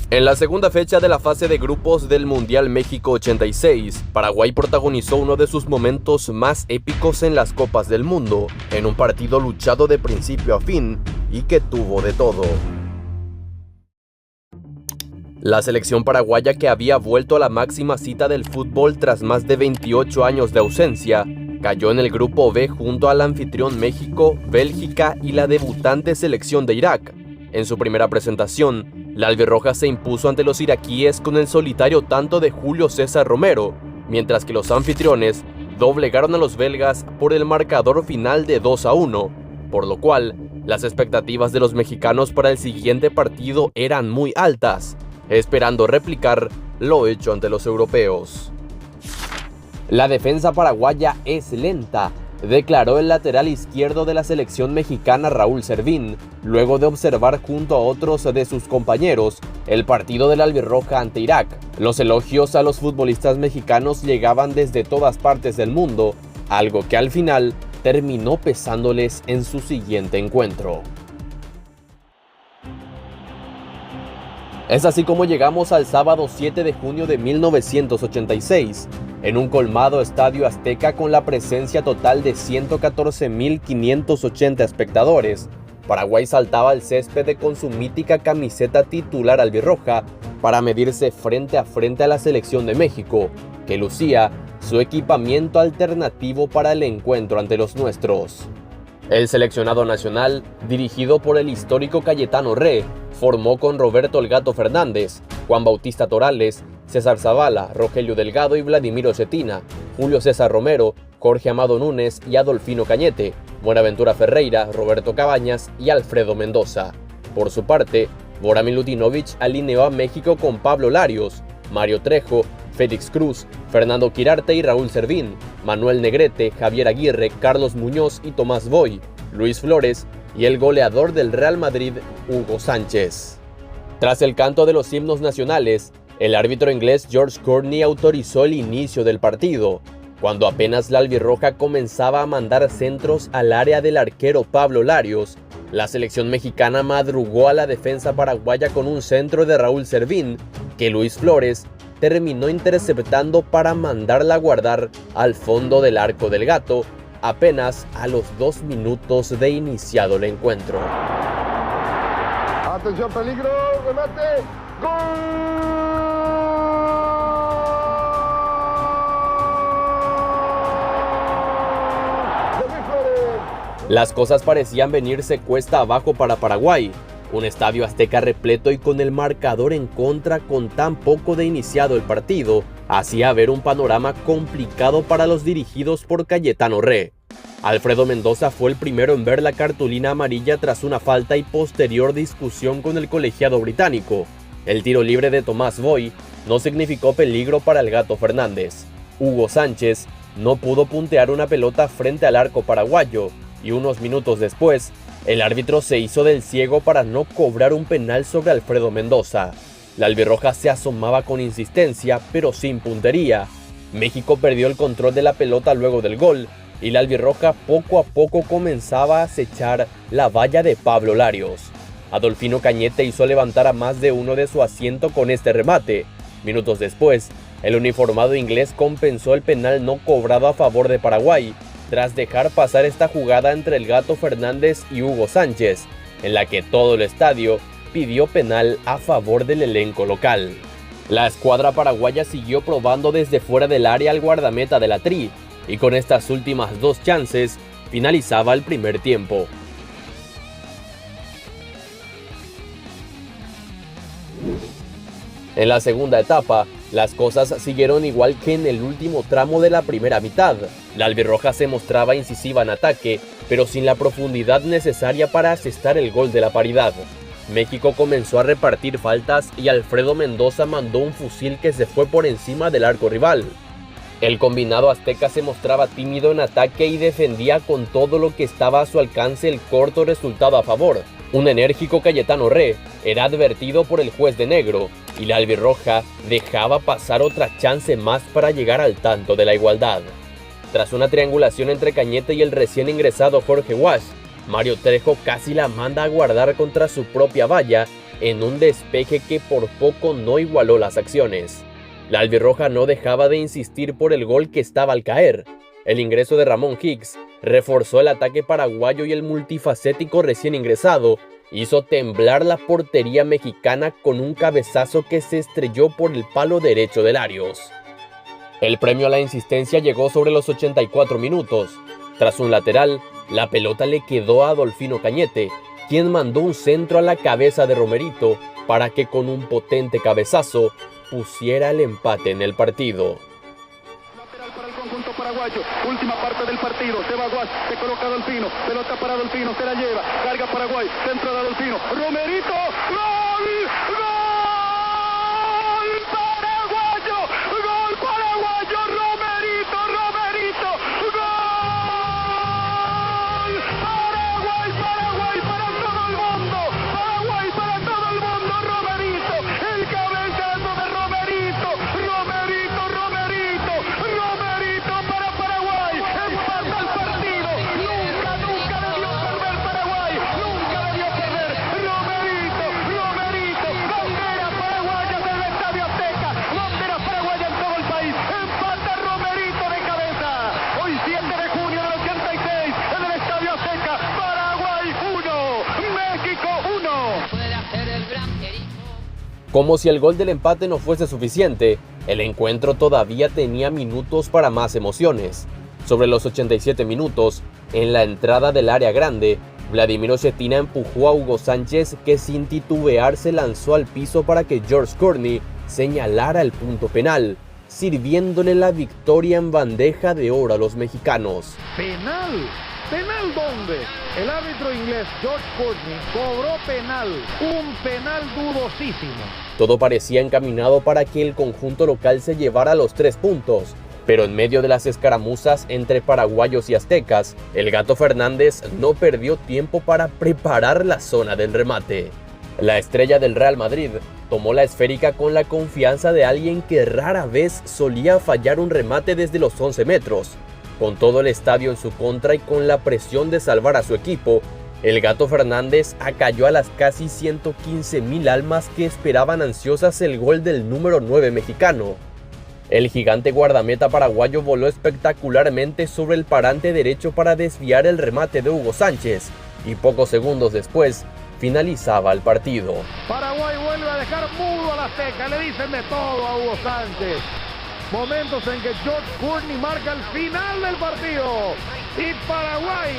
En la segunda fecha de la fase de grupos del Mundial México 86, Paraguay protagonizó uno de sus momentos más épicos en las Copas del Mundo, en un partido luchado de principio a fin y que tuvo de todo. La selección paraguaya, que había vuelto a la máxima cita del fútbol tras más de 28 años de ausencia, cayó en el grupo B junto al anfitrión México, Bélgica y la debutante selección de Irak. En su primera presentación, la albirroja se impuso ante los iraquíes con el solitario tanto de Julio César Romero, mientras que los anfitriones doblegaron a los belgas por el marcador final de 2-1, por lo cual las expectativas de los mexicanos para el siguiente partido eran muy altas, esperando replicar lo hecho ante los europeos. La defensa paraguaya es lenta, declaró el lateral izquierdo de la selección mexicana Raúl Servín, luego de observar junto a otros de sus compañeros el partido de la albirroja ante Irak. Los elogios a los futbolistas mexicanos llegaban desde todas partes del mundo, algo que al final terminó pesándoles en su siguiente encuentro. Es así como llegamos al sábado 7 de junio de 1986, en un colmado Estadio Azteca con la presencia total de 114.580 espectadores. Paraguay saltaba al césped con su mítica camiseta titular albirroja para medirse frente a la selección de México, que lucía su equipamiento alternativo para el encuentro ante los nuestros. El seleccionado nacional, dirigido por el histórico Cayetano Re, formó con Roberto El Gato Fernández, Juan Bautista Torales, César Zavala, Rogelio Delgado y Vladimiro Cetina, Julio César Romero, Jorge Amado Núñez y Adolfino Cañete, Buenaventura Ferreira, Roberto Cabañas y Alfredo Mendoza. Por su parte, Bora Milutinovic alineó a México con Pablo Larios, Mario Trejo, Félix Cruz, Fernando Quirarte y Raúl Servín, Manuel Negrete, Javier Aguirre, Carlos Muñoz y Tomás Boy, Luis Flores y el goleador del Real Madrid, Hugo Sánchez. Tras el canto de los himnos nacionales, el árbitro inglés George Courtney autorizó el inicio del partido, cuando apenas la albirroja comenzaba a mandar centros al área del arquero Pablo Larios. La selección mexicana madrugó a la defensa paraguaya con un centro de Raúl Servín, que Luis Flores terminó interceptando para mandarla a guardar al fondo del arco del Gato, apenas a los 2 minutos de iniciado el encuentro. Atención, peligro, remate, ¡gol! Las cosas parecían venirse cuesta abajo para Paraguay. Un estadio azteca repleto y con el marcador en contra con tan poco de iniciado el partido, hacía ver un panorama complicado para los dirigidos por Cayetano Re. Alfredo Mendoza fue el primero en ver la cartulina amarilla tras una falta y posterior discusión con el colegiado británico. El tiro libre de Tomás Boy no significó peligro para el Gato Fernández. Hugo Sánchez no pudo puntear una pelota frente al arco paraguayo y unos minutos después, el árbitro se hizo del ciego para no cobrar un penal sobre Alfredo Mendoza. La albirroja se asomaba con insistencia, pero sin puntería. México perdió el control de la pelota luego del gol, y la albirroja poco a poco comenzaba a acechar la valla de Pablo Larios. Adolfino Cañete hizo levantar a más de uno de su asiento con este remate. Minutos después, el uniformado inglés compensó el penal no cobrado a favor de Paraguay, tras dejar pasar esta jugada entre el Gato Fernández y Hugo Sánchez, en la que todo el estadio pidió penal a favor del elenco local. La escuadra paraguaya siguió probando desde fuera del área al guardameta de la Tri, y con estas últimas 2 chances finalizaba el primer tiempo. En la segunda etapa, las cosas siguieron igual que en el último tramo de la primera mitad. La albirroja se mostraba incisiva en ataque, pero sin la profundidad necesaria para asestar el gol de la paridad. México comenzó a repartir faltas y Alfredo Mendoza mandó un fusil que se fue por encima del arco rival. El combinado azteca se mostraba tímido en ataque y defendía con todo lo que estaba a su alcance el corto resultado a favor. Un enérgico Cayetano Re era advertido por el juez de negro, y la albirroja dejaba pasar otra chance más para llegar al tanto de la igualdad. Tras una triangulación entre Cañete y el recién ingresado Jorge Wash, Mario Trejo casi la manda a guardar contra su propia valla en un despeje que por poco no igualó las acciones. La albirroja no dejaba de insistir por el gol que estaba al caer. El ingreso de Ramón Hicks reforzó el ataque paraguayo y el multifacético recién ingresado hizo temblar la portería mexicana con un cabezazo que se estrelló por el palo derecho de Larios. El premio a la insistencia llegó sobre los 84 minutos. Tras un lateral, la pelota le quedó a Adolfino Cañete, quien mandó un centro a la cabeza de Romerito para que con un potente cabezazo pusiera el empate en el partido. Lateral para el conjunto paraguayo, última parte del partido, se va Guas, se coloca Adolfino, pelota para Adolfino, se la lleva, carga Paraguay, centro de Adolfino, Romerito, ¡gol! ¡Gol! ¡Paraguayo! ¡Gol paraguayo! ¡Romerito! ¡Romerito! ¡Gol! ¡Paraguay! ¡Paraguay! ¡Para todo el mundo! ¡Paraguay! ¡Para todo el mundo! ¡Romerito! ¡El cabezazo de Romerito! ¡Romerito! ¡Romerito! ¡Romerito para Paraguay! ¡Empata el partido! ¡Nunca debió perder Paraguay! ¡Nunca debió perder! ¡Romerito! ¡Romerito! ¡Bandera paraguaya del Estadio Azteca! ¡Bandera paraguaya en todo el país! ¡Empata Romerito de cabeza! Hoy 7 de junio del 86 en el Estadio Azteca. Paraguay 1, México 1. Como si el gol del empate no fuese suficiente, el encuentro todavía tenía minutos para más emociones. Sobre los 87 minutos, en la entrada del área grande, Vladimiro Schetina empujó a Hugo Sánchez, que sin titubear se lanzó al piso para que George Courtney señalara el punto penal, sirviéndole la victoria en bandeja de oro a los mexicanos. ¿Penal? ¿Penal dónde? El árbitro inglés George Courtney cobró penal, un penal dudosísimo. Todo parecía encaminado para que el conjunto local se llevara los 3 puntos, pero en medio de las escaramuzas entre paraguayos y aztecas, el Gato Fernández no perdió tiempo para preparar la zona del remate. La estrella del Real Madrid tomó la esférica con la confianza de alguien que rara vez solía fallar un remate desde los 11 metros. Con todo el estadio en su contra y con la presión de salvar a su equipo, el Gato Fernández acalló a las casi 115,000 almas que esperaban ansiosas el gol del número 9 mexicano. El gigante guardameta paraguayo voló espectacularmente sobre el parante derecho para desviar el remate de Hugo Sánchez, y pocos segundos después finalizaba el partido. Paraguay vuelve a dejar mudo al Azteca, le dicen de todo a Hugo Sánchez. Momentos en que George Courtney marca el final del partido. Y Paraguay,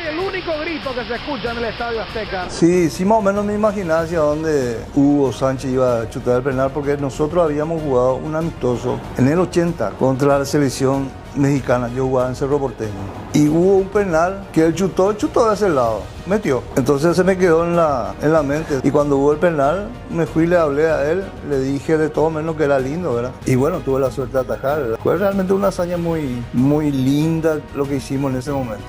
el único grito que se escucha en el Estadio Azteca. Sí, más o menos me imaginaba hacia dónde Hugo Sánchez iba a chutar el penal, porque nosotros habíamos jugado un amistoso en el 80 contra la selección mexicana. Yo jugaba en Cerro Porteño y hubo un penal que él chutó de ese lado, metió. Entonces se me quedó en la mente, y cuando hubo el penal me fui y le hablé a él, le dije de todo menos que era lindo, ¿verdad? Y bueno, tuve la suerte de atajar, ¿verdad? Fue realmente una hazaña muy linda lo que hicimos en ese momento.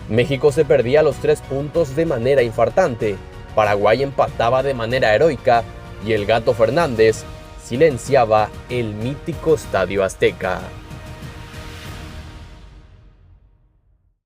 México se perdía los 3 puntos de manera infartante, Paraguay empataba de manera heroica y el Gato Fernández silenciaba el mítico Estadio Azteca.